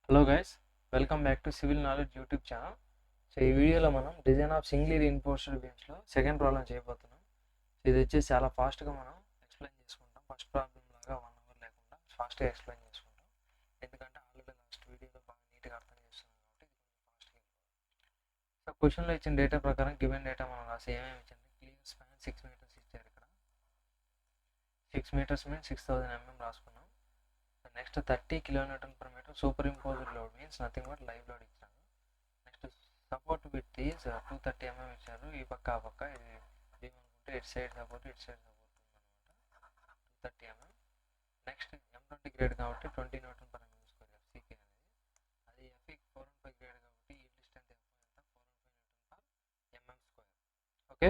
Hello guys, welcome back to civil knowledge YouTube channel. So ఈ వీడియోలో మనం design of singly reinforced బీమ్స్లో second problem చేయబోతున్నాం. ఇది వచ్చేసి చాలా ఫాస్ట్గా మనం ఎక్స్ప్లెయిన్ చేసుకుంటాం. ఫస్ట్ ప్రాబ్లం లాగా 1 అవర్ లేకుండా ఫాస్ట్గా ఎక్స్ప్లెయిన్ చేసుకుంటాం. ఎందుకంటే ఆల్రెడీ లాస్ట్ వీడియోలో బాగా నీట్గా అర్థం చేస్తున్నాం కాబట్టి ఇది కొంచెం ఫాస్ట్గా. సో క్వశ్చన్లో ఇచ్చిన డేటా ప్రకారం గివెన్ డేటా మనం రాసి ఏమేమి ఇచ్చింది, క్లియర్ స్పాన్ 6 మీటర్స్ ఇచ్చారు. ఇక్కడ 6 మీటర్స్ మీన్స్ 6000 mm రాసుకున్నాం. Next 30 kN/m super imposed load means nothing but live load ఇచ్చారు. Next support width is 230 mm ఇచ్చారు. ఈ పక్క ఆ పక్క ఇది ఏమనుకుంటే ఇటు సైడ్ సపోర్ట్ ఉందన్నమాట 230 mm. నెక్స్ట్ M20 గ్రేడ్ కాబట్టి 20 Nm/mm² FCK అనేది. అది FE 415 గ్రేడ్ కాబట్టి ఈ డిస్టెన్స్ ఎంత 415 Nm/mm². Okay.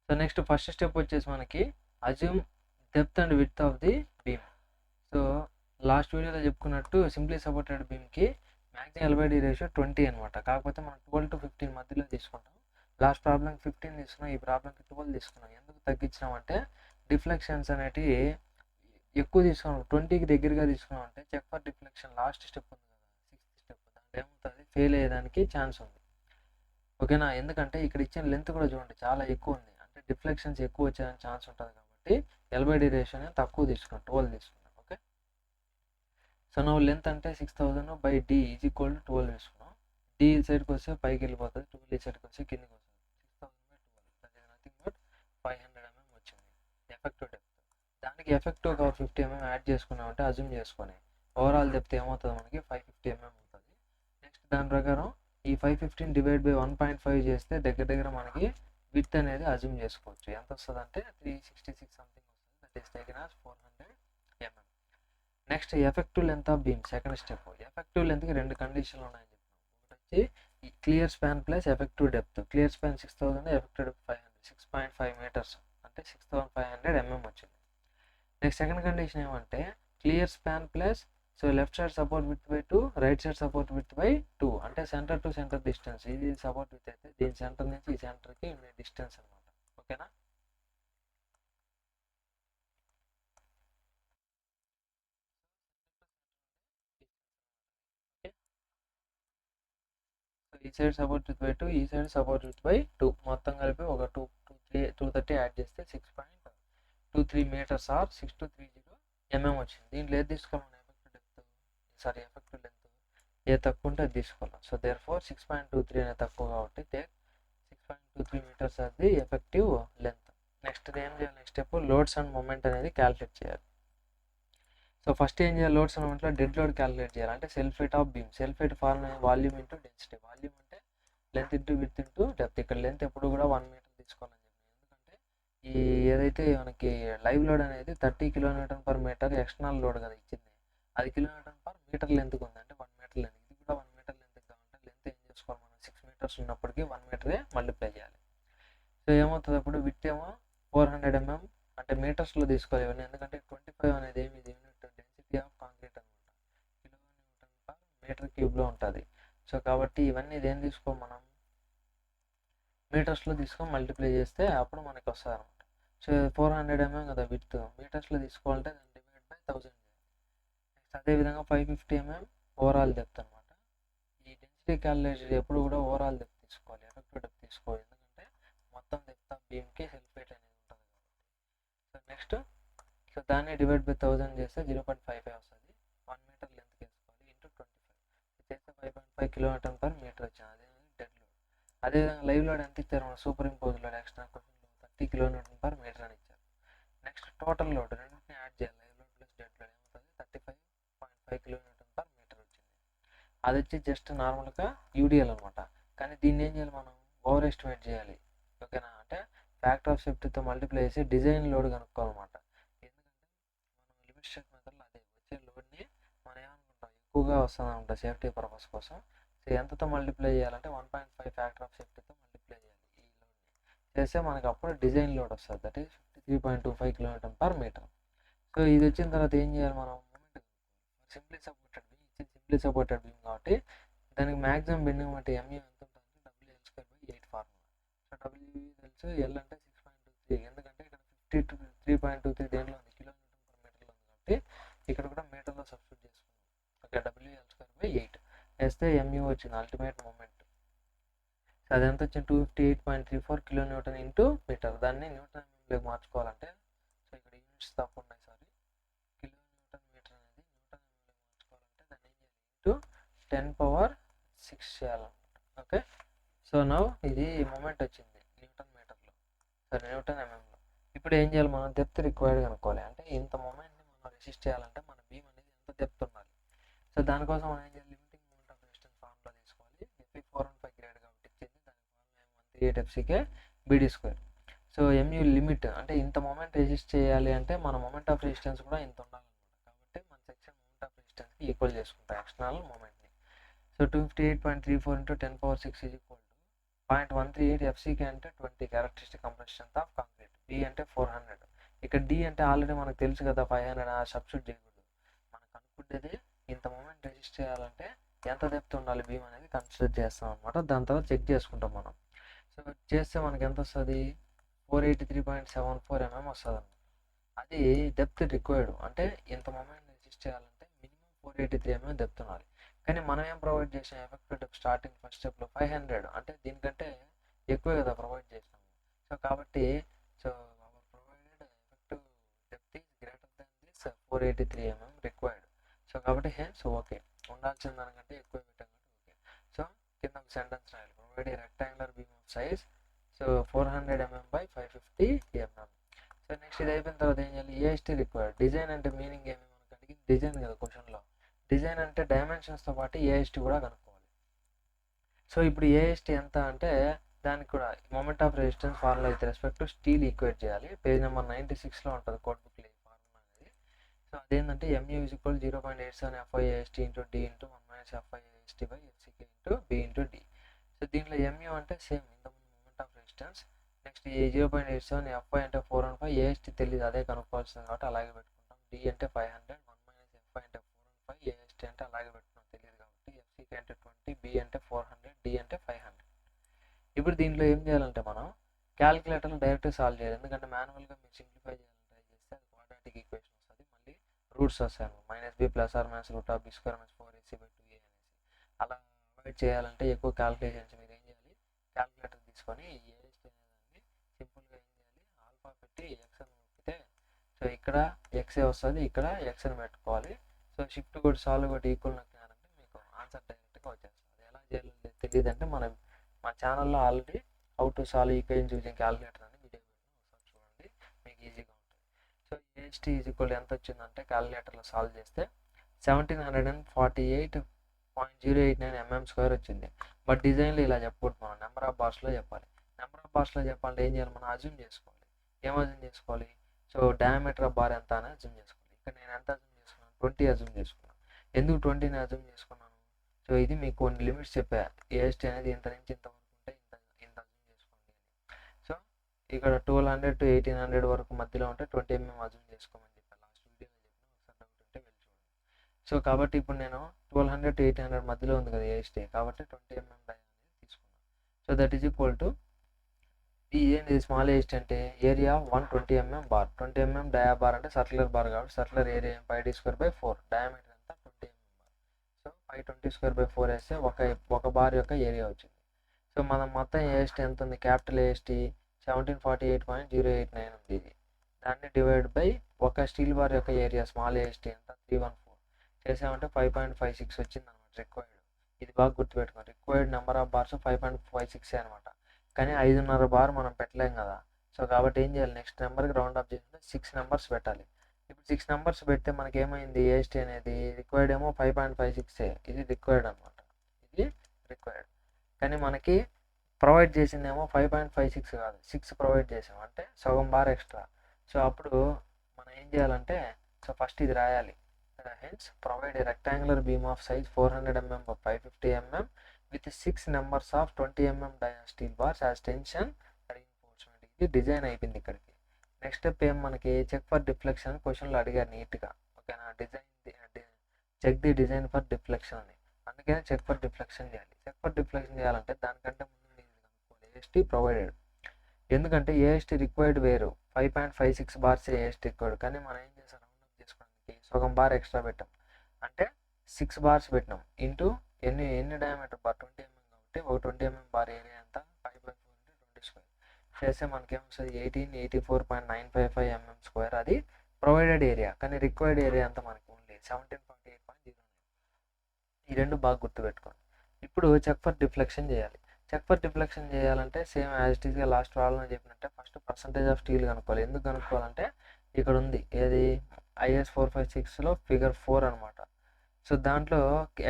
So next first step వచ్చేసి మనకి assume depth and width of the beam. So last వీడియోలో చెప్పుకున్నట్టు సింప్లీ సపోర్టెడ్ బీమ్కి మ్యాక్సిమం ఎల్బైడి రేషియో 20 అనమాట. కాకపోతే మనం 12 to 15 మధ్యలో తీసుకుంటాం. లాస్ట్ ప్రాబ్లంకి 15 తీసుకున్నాం, ఈ ప్రాబ్లంకి 12 తీసుకున్నాం. ఎందుకు తగ్గించినామంటే డిఫ్లెక్షన్స్ అనేటివి ఎక్కువ తీసుకున్నాం. 20కి దగ్గరగా తీసుకున్నాం అంటే check for deflection last step ఉంది కదా, 6th స్టెప్, దాంట్లో ఏమవుతుంది ఫెయిల్ అయ్యేదానికి ఛాన్స్ ఉంది. ఓకేనా. ఎందుకంటే ఇక్కడ ఇచ్చిన లెంత్ కూడా చూడండి చాలా ఎక్కువ ఉంది, అంటే డిఫ్లెక్షన్స్ ఎక్కువ వచ్చేదానికి ఛాన్స్ ఉంటుంది కాబట్టి ఎల్బైడి రేషియోని తక్కువ తీసుకున్నాం, 12 తీసుకున్నాం. ఓకే. సో నువ్వు లెంత్ అంటే 6000 by D is equal to 12 తీసుకున్నాం. డి ఈ సైడ్కి వస్తే పైకి వెళ్ళిపోతుంది, 12 ఈ సైడ్కి వస్తే కిందికి వస్తుంది. 6000/12 that is nothing but 500 mm వచ్చింది ఎఫెక్టివ్ డెప్త్. దానికి ఎఫెక్టివ్ ఒక 50 mm యాడ్ చేసుకున్నామంటే అజ్యూమ్ చేసుకొని ఓవరాల్ డెప్త్ ఏమవుతుంది మనకి 550 mm అవుతుంది. నెక్స్ట్ దాని ప్రకారం ఈ 515 డివైడ్ బై 1.5 చేస్తే దగ్గర దగ్గర మనకి విడ్త్ అనేది అజ్యూమ్ చేసుకోవచ్చు. ఎంత వస్తుంది అంటే 366 సంథింగ్ వస్తుంది. That is taken as 400 mm. Next effective length of beam second step. Effective లెంత్కి రెండు కండిషన్లు ఉన్నాయని చెప్పినాం. ఒకటి వచ్చి clear span plus effective depth. Clear span 6000, effective depth 500, 6.5 metres అంటే 6500 mm వచ్చింది. నెక్స్ట్ సెకండ్ కండిషన్ ఏమంటే clear span plus so left side support width by 2, right side support width by 2 అంటే సెంటర్ టు సెంటర్ డిస్టెన్స్. ఇది support with అయితే దీని centre నుంచి ఈ సెంటర్కి ఉండే డిస్టెన్స్ అనమాట. ఓకేనా. ఈ సైడ్ సపోర్ట్ విత్ బై 2, ఈ సైడ్ సపోర్ట్ విత్ బై 2 మొత్తం కలిపి ఒక 230 యాడ్ చేస్తే 6.23 మీటర్స్ ఆర్ 6230 mm వచ్చింది. దీంట్లో ఏది తీసుకోవాలి effective depth, sorry effective length ఏ తక్కువ ఉంటే అది తీసుకోవాలి. సో దేర్ ఫోర్ 6.23 అనేది తక్కువ కాబట్టి టేక్ 6.23 మీటర్స్ అది ఎఫెక్టివ్ లెంత్. నెక్స్ట్ ఏం చేయాలి, next step loads and moment అనేది క్యాలిక్యులేట్ చేయాలి. సో ఫస్ట్ ఏం చేయాలి, లోడ్స్ అండ్ మూమెంట్లో డెడ్ లోడ్ క్యాలిక్యులేట్ చేయాలి. అంటే self weight of beam. Self weight formula volume into density. Volume అంటే length into width into depth. ఇక్కడ లెంత్ ఎప్పుడు కూడా 1 మీటర్ తీసుకోవాలని చెప్పి, ఎందుకంటే ఈ ఏదైతే మనకి లైవ్ లోడ్ అనేది 30 kN/m ఎక్స్టర్నల్ లోడ్ కదా ఇచ్చింది, అది kN/m లెంత్కి ఉంది, అంటే 1 మీటర్ లెంత్. ఇది కూడా 1 మీటర్ లెంత్ కావాలంటే లెంత్ ఏం చేసుకోవాలి మనం 6 మీటర్స్ ఉన్నప్పటికీ 1 మీటరే మల్టిప్లై చేయాలి. సో ఏమవుతుంది అప్పుడు విడ్త్ ఏమో 400 mm అంటే మీటర్స్లో తీసుకోవాలి ఇవన్నీ, ఎందుకంటే 25 అనేది ఏమి ఇది యూనిట్ డెన్సిటీ ఆఫ్ కాంక్రీట్ అనమాట, kN/m3 ఉంటుంది. సో కాబట్టి ఇవన్నీ ఇదేం తీసుకో మనం మీటర్స్లో తీసుకొని మల్టిప్లై చేస్తే అప్పుడు మనకి వస్తుంది అనమాట. సో 400 mm కదా విడ్త్, మీటర్స్లో తీసుకోవాలంటే దాన్ని డివైడ్ బై 1000. నెక్స్ట్ అదేవిధంగా 550 mm ఓవరాల్ డెప్త్ అనమాట. ఈ డెన్సిటీ క్యాలిక్యులేషన్ ఎప్పుడు కూడా ఓవరాల్ డెప్త్ తీసుకోవాలి, ఎఫెక్టివ్ డెప్త్ తీసుకోవాలి, ఎందుకంటే మొత్తం డెప్త్ ఆఫ్ బీమ్కి సెల్ఫ్ వెయిట్ అనేది ఉంటుంది కాబట్టి. సో నెక్స్ట్ సో దాన్ని డివైడ్ బై 1000 చేస్తే 0.55 వస్తుంది. 1 మీటర్ లెంత్ వేసుకోవాలి ఇంటూ 25 చేస్తే 5.5 kN/m వచ్చింది. అదే డెడ్ లోడ్. అదేవిధంగా లైవ్ లోడ్ ఎంత ఇచ్చారు మన సూపర్ ఇంపోజ్ లోడ్ ఎక్స్ట్రా క్వశ్చన్లో 30 kN/m అని ఇచ్చారు. నెక్స్ట్ టోటల్ లోడ్ రెండింటిని యాడ్ చేయాలి, live load plus dead load ఏమవుతుంది 35.5 kN/m వచ్చింది. అది వచ్చి జస్ట్ నార్మల్గా యూడిఎల్ అనమాట. కానీ దీన్ని ఏం చేయాలి మనం ఓవర్ ఎస్టిమేట్ చేయాలి. ఓకేనా. అంటే ఫ్యాక్టర్ ఆఫ్ సేఫ్టీతో మల్టిప్లై చేసి డిజైన్ లోడ్ కనుక్కోవాలన్నమాట. ఎందుకంటే మనం లిమిట్ స్టేట్ మెథడ్లో అదే వచ్చే లోడ్ని మనం ఏమనుకుంటాం ఎక్కువగా వస్తుంది అనమాట సేఫ్టీ పర్పస్ కోసం. సో ఎంతతో మల్టిప్లై చేయాలంటే 1.5 ఫ్యాక్టర్ ఆఫ్ సేఫ్టీతో మల్టిప్లై చేయాలి ఈ లోడ్ని. చేస్తే మనకి అప్పుడు డిజైన్ లోడ్ వస్తుంది, దట్ ఈస్ 53.25 kN/m. సో ఇది వచ్చిన తర్వాత ఏం చేయాలి మనం సింప్లీ సపోర్టెడ్ బీమ్ ఇచ్చింది, సింప్లీ సపోర్టెడ్ బీమ్ కాబట్టి దానికి మ్యాక్సిమం బెండింగ్ బట్టి ఎంయూ ఎంత ఉంటుంది WL²/8 ఫార్ములా. సో డబ్ల్యూ తెలుసు, ఎల్ అంటే 6.23, ఎందుకంటే ఇక్కడ 53.23 దేంట్లో ఉంది kN/m ఉంది కాబట్టి ఇక్కడ కూడా మీటర్లో సబ్స్టిట్యూట్ వేస్తే MU వచ్చింది, అల్టిమేట్ మూమెంట్. సో అది ఎంత వచ్చింది, 258.34 కిలోన్యూటన్ ఇంటూ మీటర్. దాన్ని న్యూటన్ ఎంఎంలోకి మార్చుకోవాలంటే, సో ఇక్కడ యూనిట్స్ తప్పు ఉన్నాయి, సారీ, కిలోన్యూటన్ మీటర్ అనేది న్యూటన్ ఎంఎంలోకి మార్చుకోవాలంటే దాన్ని ఏం చేయాలి, ఇంటూ 10⁻6 చేయాలన్నమాట. ఓకే, సో నౌ ఇది మూమెంట్ వచ్చింది న్యూటన్ మీటర్లో, సరే న్యూటన్ ఎంఎంలో. ఇప్పుడు ఏం చేయాలి, మనం డెప్త్ రిక్వైర్డ్ కనుక్కోవాలి. అంటే ఇంత మూమెంట్ని మనం రెసిస్ట్ చేయాలంటే మన బీమ్ అనేది ఎంత డెప్త్ ఉండాలి. సో దానికోసం మనం ఏం చేయాలి, limiting moment of resistance formula తీసుకోవాలి. Fe415 గ్రేడ్ కాబట్టి ఇచ్చింది, దాని formula 138 FCK BD². So MU limit అంటే ఇంత మూమెంట్ రెసిస్ట్ చేయాలి అంటే మన మూమెంట్ ఆఫ్ రెసిస్టెన్స్ కూడా ఇంత ఉండాలన్నమాట. కాబట్టి మన సెక్షన్ మూమెంట్ ఆఫ్ రెసిస్టెన్స్కి ఈక్వల్ చేసుకుంటాం ఎక్స్టర్నల్ మూమెంట్ని. సో 258.34 × 10⁻6 = 0.138 FCK అంటే 20 characteristic compression strength of concrete. B అంటే 400. ఇక్కడ D అంటే ఆల్రెడీ మనకు తెలుసు కదా, 500 సబ్స్టిట్యూట్ చేయకూడదు. మనకు అనుకుంటేది ఇంత మూమెంట్ రెసిస్ట్ చేయాలంటే ఎంత డెప్త్ ఉండాలి బీమ్ అనేది కన్సిడర్ చేస్తాం అనమాట. దాని తర్వాత చెక్ చేసుకుంటాం మనం. సో చేస్తే మనకి ఎంత వస్తుంది, 483.74 mm వస్తుంది అనమాట. అది డెప్త్ రిక్వైర్డ్. అంటే ఇంత మూమెంట్ రెసిస్ట్ చేయాలంటే మినిమం 483 mm డెప్త్ ఉండాలి. కానీ మనం ఏం ప్రొవైడ్ చేసాం, ఎఫెక్టివ్ డెప్త్ స్టార్టింగ్ ఫస్ట్ స్టెప్లో 500, అంటే దీనికంటే ఎక్కువే కదా ప్రొవైడ్ చేసాము. సో కాబట్టి so our provided effective depth is greater than this 483 mm required. So కాబట్టి హెన్స్ ఓకే, ఉండాల్సిన దానికంటే ఎక్కువ పెట్టాం కాబట్టి ఓకే. సో కింద ఒక సెంటెన్స్ రాయాలి, provide a rectangular beam of size so 400 mm by 550 mm. So next ఇది అయిపోయిన తర్వాత ఏం చేయాలి, AST రిక్వైర్డ్. డిజైన్ అంటే మీనింగ్ ఏమి, మనకు అడిగింది డిజైన్ కదా క్వశ్చన్లో. డిజైన్ అంటే డైమెన్షన్స్తో పాటు AST కూడా కనుక్కోవాలి. సో ఇప్పుడు AST ఎంత అంటే దానికి కూడా moment of resistance formula with respect to steel equate చేయాలి. పేజ్ నెంబర్ 96లో ఉంటుంది కోడ్ బుక్లో ఈ ఫార్ములా అనేది. సో అదేంటంటే MU = 0.87 FIAST × D × 1 - FIAST / FCK × B × D. So దీంట్లో MU అంటే సేమ్ ఇంతకుముందు moment of resistance. Next 0.87 FI అంటే 415, AST తెలియదు, అదే కనుక్కోవాల్సింది కాబట్టి అలాగే పెట్టుకుంటాం. D అంటే 500, 1 - FI అంటే 415, AST అంటే అలాగే పెట్టుకున్నాం తెలియదు కాబట్టి, FCK అంటే 20, B అంటే 400, D అంటే 500. ఇప్పుడు దీంట్లో ఏం చేయాలంటే మనం క్యాలిక్యులేటర్ని డైరెక్ట్గా సాల్వ్ చేయాలి. ఎందుకంటే మాన్యువల్గా మీరు సింప్లిఫై చేయాలని ట్రై చేస్తే అది క్వాడ్రాటిక్ ఈక్వేషన్ వస్తుంది, మళ్ళీ రూట్స్ వస్తాయి -b + or - √b² - 4ac/2a అనేసి. అలా అవాయిడ్ చేయాలంటే ఎక్కువ క్యాలిక్యులేషన్స్ మీరు ఏం చేయాలి, క్యాలిక్యులేటర్ తీసుకొని AST అనేదాన్ని సింపుల్గా ఏం చేయాలి, ఆల్ఫా పెట్టి x అని నొక్కితే సో ఇక్కడ ఎక్సే వస్తుంది, ఇక్కడ x అని పెట్టుకోవాలి. సో షిఫ్ట్ కొట్టి సాల్వ్ కొట్టి ఈక్వల్ నొక్కినారంటే మీకు ఆన్సర్ డైరెక్ట్గా వచ్చేస్తుంది. అది ఎలా చేయాలో తెలియదు అంటే మా ఛానల్లో already how to solve equation using calculator అని వీడియో పెట్టిన, ఒకసారి చూడండి, మీకు ఈజీగా ఉంటుంది. సో AST = ఎంత వచ్చిందంటే క్యాలిక్యులేటర్లో సాల్వ్ చేస్తే 1748.089 mm² వచ్చింది. బట్ డిజైన్లో ఇలా చెప్పకూడదు, మనం నెంబర్ ఆఫ్ బార్స్లో చెప్పాలి. నెంబర్ ఆఫ్ బార్స్లో చెప్పాలంటే ఏం చేయాలి, మనం అజ్యూమ్ చేసుకోవాలి. ఏం అజ్యూమ్ చేసుకోవాలి, సో డయామీటర్ ఆఫ్ బార్ ఎంత అని అజ్యూమ్ చేసుకోవాలి. ఇక్కడ నేను ఎంత అజ్యూమ్ చేసుకున్నాను, 20 అజ్యూమ్ చేసుకున్నాను. ఎందుకు 20ని అజ్యూమ్ చేసుకున్నాను, సో ఇది మీకు కొన్ని లిమిట్స్ చెప్పా, AST అనేది ఇంత నుంచి ఇంతవరకు ఉంటే ఇంత అజ్యూమ్ చేసుకోండి అని. సో ఇక్కడ 1200 to 1800 వరకు మధ్యలో ఉంటే 20 mm అజ్యూమ్ చేసుకోమని చెప్పాను, లాస్ట్ వీడియోలో చెప్పిన, ఒకసారి డౌట్ ఉంటే వెళ్ళి చూడండి. సో కాబట్టి ఇప్పుడు నేను 1200 to 1800 మధ్యలో ఉంది కదా AST, కాబట్టి 20 mm డై అనేది తీసుకున్నాను. So that is equal to ఏంటి స్మాల్ AST అంటే ఏరియా 120 mm బార్, 20 mm డయా బార్ అంటే సర్క్యులర్ బార్ కాబట్టి సర్క్యులర్ ఏరియా πd²/4, డయామీటర్ ఎంత 20 mm బార్. సో 520² / 4 వేస్తే ఒక బార్ యొక్క ఏరియా వచ్చింది. సో మనం మొత్తం AST ఎంత ఉంది, క్యాపిటల్ AST 1748.089 ఉంది. ఇది దాన్ని డివైడ్ బై ఒక స్టీల్ బార్ యొక్క ఏరియా స్మాల్ AST ఎంత 314 చేసామంటే 5.56 వచ్చింది అనమాట రిక్వైర్డ్. ఇది బాగా గుర్తుపెట్టుకోండి, రిక్వైర్డ్ నెంబర్ ఆఫ్ బార్స్ 5.56 అనమాట. కానీ 5.5 బార్ మనం పెట్టలేం కదా. సో కాబట్టి ఏం చేయాలి, నెక్స్ట్ నెంబర్కి రౌండ్ అప్ చేసి 6 నెంబర్స్ పెట్టాలి. ఇప్పుడు 6 నెంబర్స్ పెడితే మనకి ఏమైంది, AST అనేది రిక్వైర్డ్ ఏమో 5.56, ఇది రిక్వైర్డ్ అనమాట, ఇది రిక్వైర్డ్. కానీ మనకి ప్రొవైడ్ చేసిందేమో 5.56 కాదు, 6 ప్రొవైడ్ చేసాం, అంటే సగం బార్ ఎక్స్ట్రా. సో అప్పుడు మనం ఏం చేయాలంటే, సో ఫస్ట్ ఇది రాయాలి, hence provide a rectangular beam of size 400 mm by 550 mm with 6 numbers of 20 mm steel bars as tension reinforcement. ఇది డిజైన్ అయిపోయింది ఇక్కడికి. నెక్స్ట్ స్టెప్ ఏం, మనకి చెక్ ఫర్ డిఫ్లెక్షన్ క్వశ్చన్లో అడిగారు నీట్గా, ఓకేనా, check the design for deflection అని, అందుకనే చెక్ ఫర్ డిఫ్లెక్షన్ చేయాలి. చెక్ ఫర్ డిఫ్లెక్షన్ చేయాలంటే దానికంటే ముందు AST ప్రొవైడెడ్, ఎందుకంటే AST రిక్వైర్డ్ వేరు, 5.56 బార్స్ AST రిక్వైర్డ్. కానీ మనం ఏం చేసాం, రౌండ్ అప్ చేసుకోవడానికి సగం బార్ ఎక్స్ట్రా పెట్టాం, అంటే 6 బార్స్ పెట్టినాం ఇంటూ ఎన్ని డయామీటర్ బార్ 20 mm కాబట్టి ఒక 20 mm బార్ ఏరియా ఎంత 5/4 × 20 స్క్వేర్ చేస్తే మనకేమొస్తుంది 1884.955 mm స్క్వేర్. అది ప్రొవైడెడ్ ఏరియా. కానీ రిక్వైర్డ్ ఏరియా అంతా మనకి ఓన్లీ 1748.09. ఈ రెండు బాగా గుర్తుపెట్టుకోండి. ఇప్పుడు చెక్ ఫర్ డిఫ్లెక్షన్ చేయాలి. చెక్ ఫర్ డిఫ్లెక్షన్ చేయాలంటే సేమ్ యాజ్ ఇట్ ఈస్గా లాస్ట్ ప్రాబ్లం చెప్పినట్టే ఫస్ట్ పర్సంటేజ్ ఆఫ్ స్టీల్ కనుక్కోవాలి. ఎందుకు కనుక్కోవాలంటే ఇక్కడ ఉంది ఏది IS 456లో ఫిగర్ 4 అనమాట. సో దాంట్లో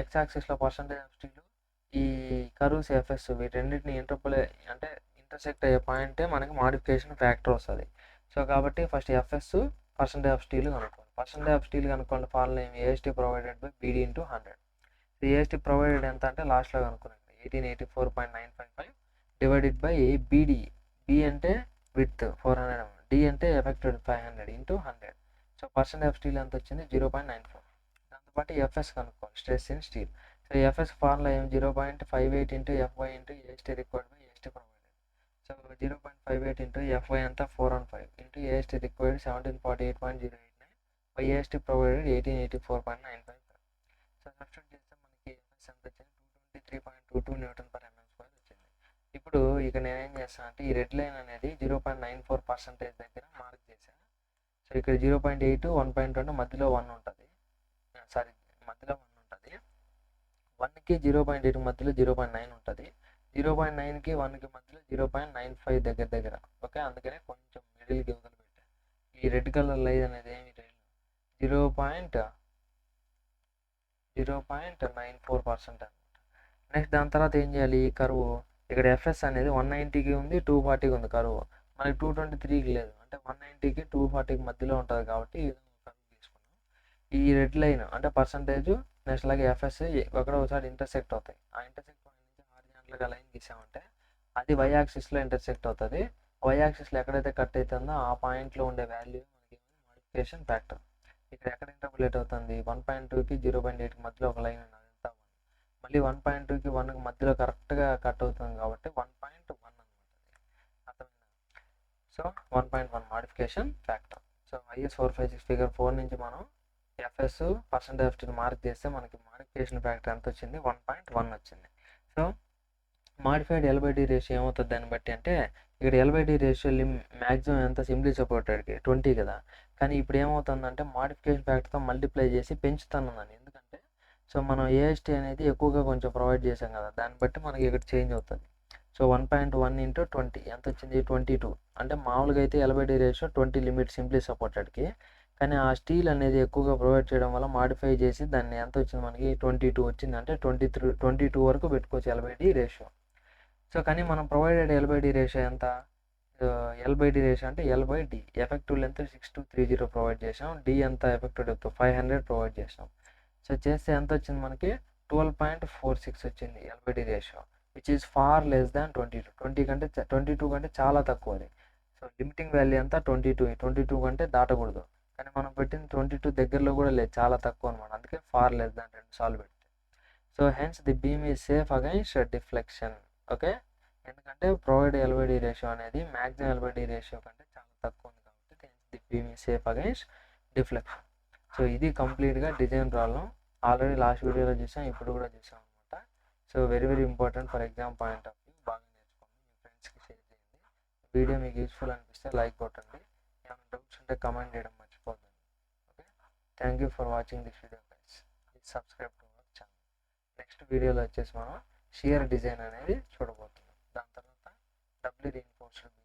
ఎక్స్ యాక్సిస్లో పర్సంటేజ్ ఆఫ్ స్టీల్, ఈ కర్వ్స్ ఎఫ్ఎస్ వీటన్నిటిని అంటే ఇంటర్సెక్ట్ అయ్యే పాయింటే మనకి మాడిఫికేషన్ ఫ్యాక్టర్ వస్తుంది. సో కాబట్టి first FS percentage of steel కనుక్కోవాలి. పర్సంటేజ్ ఆఫ్ స్టీల్ కనుక్కోండి ఫార్ములా ఏమి AST provided by BD × 100. AST provided ఎంత అంటే లాస్ట్లో కనుక్కున్నాను 1884.955 డివైడెడ్ బై BD. B అంటే విత్ 400 mm, D అంటే affected 500 × 100. So percent of steel ఎంత వచ్చింది 0.94. దాంతోపాటు ఎఫ్ఎస్ కనుక్కోవాలి, stress in steel. So FS formula ఏం 0.58 × FY × AST required by AST provided. So 0.58 × FY అంతా 415 × AST required 1748.089 by AST provided 1884.955. So substitute చేస్తే మనకి ఎఫ్ఎస్ ఎంత వచ్చింది 223.22 Nm² వచ్చింది. ఇప్పుడు ఇక నేనేం చేస్తాను అంటే ఈ రెడ్ లైన్ అనేది 0.94% దగ్గర మార్క్ చేశాను. సో ఇక్కడ 0.8 1.2 అంటే మధ్యలో 1 ఉంటుంది. మధ్యలో 1 ఉంటుంది. 1కి 0.8 మధ్యలో 0.9 ఉంటుంది. 0.9కి 1కి మధ్యలో 0.95 దగ్గర. ఓకే, అందుకనే కొంచెం మిడిల్కి ఇవ్వగలి పెట్టాను. ఈ రెడ్ కలర్ లైన్ అనేది ఏమి 0.94% అనమాట. నెక్స్ట్ దాని తర్వాత ఏం చేయాలి, ఈ కరువు ఇక్కడ ఎఫ్ఎస్ అనేది 190కి ఉంది, 240కి ఉంది కరువు. మనకి 223కి లేదు, అంటే 190కి 240కి మధ్యలో ఉంటుంది కాబట్టి ఈ విధంగా కరువు తీసుకున్నాం. ఈ రెడ్ లైన్ అంటే పర్సంటేజ్, నెక్స్ట్ అలాగే ఎఫ్ఎస్ ఒకసారి ఇంటర్సెక్ట్ అవుతాయి. ఆ ఇంటర్సెక్ట్ పాయింట్ నుంచి హారిజాంటల్గా లైన్ గీసామంటే అది వై యాక్సిస్లో ఇంటర్సెక్ట్ అవుతుంది. వై యాక్సిస్లో ఎక్కడైతే కట్ అవుతుందో ఆ పాయింట్లో ఉండే వాల్యూ మనకి మాడిఫికేషన్ ఫ్యాక్టర్. ఇక్కడ ఎక్కడ ఇంటర్పోలేట్ అవుతుంది 1.2కి 0.8కి మధ్యలో ఒక లైన్ ఉన్నది ఎంత 1, మళ్ళీ 1.2కి 1కి మధ్యలో కరెక్ట్గా కట్ అవుతుంది కాబట్టి 1.1 అనమాట. అర్థమైందా? So 1.1 modification factor. So IS 456 figure 4 నుంచి మనం FS percentage of steel mark చేస్తే మనకి మాడిఫికేషన్ ఫ్యాక్టర్ ఎంత వచ్చింది 1.1 వచ్చింది. సో మాడిఫైడ్ L/D రేషియో ఏమవుతుంది దాన్ని బట్టి అంటే ఇక్కడ L/D రేషియో మ్యాక్సిమం ఎంత సింప్లీ సపోర్టెడ్కి 20 కదా. కానీ ఇప్పుడు ఏమవుతుందంటే మాడిఫికేషన్ ఫ్యాక్టర్తో మల్టిప్లై చేసి పెంచుతున్నాను. ఎందుకంటే సో మనం AST అనేది ఎక్కువగా కొంచెం ప్రొవైడ్ చేసాం కదా, దాన్ని బట్టి మనకి ఇక్కడ చేంజ్ అవుతుంది. సో 1.1 × 20 ఎంత వచ్చింది 22. అంటే మామూలుగా అయితే L/D రేషియో 20 లిమిట్ సింప్లీ సపోర్టెడ్కి, కానీ ఆ స్టీల్ అనేది ఎక్కువగా ప్రొవైడ్ చేయడం వల్ల మాడిఫై చేసి దాన్ని ఎంత వచ్చింది మనకి 22 వచ్చింది. అంటే 22 వరకు పెట్టుకోవచ్చు L/D రేషియో. సో కానీ మనం ప్రొవైడెడ్ L/D రేషియో ఎంత, L/D రేషియో అంటే L/D ఎఫెక్టివ్ లెంత్ 6230 ప్రొవైడ్ చేసాం. D ఎంత ఎఫెక్టివ్ డెప్త్ 500 ప్రొవైడ్ చేసాం. సో చేస్తే ఎంత వచ్చింది మనకి 12.46 వచ్చింది L/D ratio, which is far less than 22 కంటే చాలా తక్కువ అది. సో లిమిటింగ్ వాల్యూ అంతా 22 కంటే దాటకూడదు. కానీ మనం పెట్టింది 22 దగ్గరలో కూడా లేదు, చాలా తక్కువ అనమాట. అందుకే ఫార్ లెస్ దాన్ 2 సార్లు పెడితే. So hence the beam is safe against deflection. Okay, ఎందుకంటే ప్రొవైడ్ L/D రేషియో అనేది మ్యాక్సిమం L/D రేషియో కంటే చాలా తక్కువ ఉంది కాబట్టి the beam is safe against deflection. So ఇది కంప్లీట్గా డిజైన్ ప్రాబ్లం. ఆల్రెడీ లాస్ట్ వీడియోలో చూసాం, ఇప్పుడు కూడా చూసాం అనమాట. So very important for exam point of view. బాగా నేర్చుకోండి, మీ ఫ్రెండ్స్కి షేర్ చేయండి. వీడియో మీకు యూస్ఫుల్ అనిపిస్తే లైక్ కొట్టండి. ఏమైనా డౌట్స్ ఉంటే కామెంట్ చేయడం మర్చిపోద్దండి. Okay, thank you for watching this video guys. Please subscribe to our channel. Next వీడియోలో వచ్చేసి మనం షియర్ డిజైన్ అనేది చూడబోతున్నాం. దాని తర్వాత డబ్ల్యూ రీఇన్ఫోర్స్డ్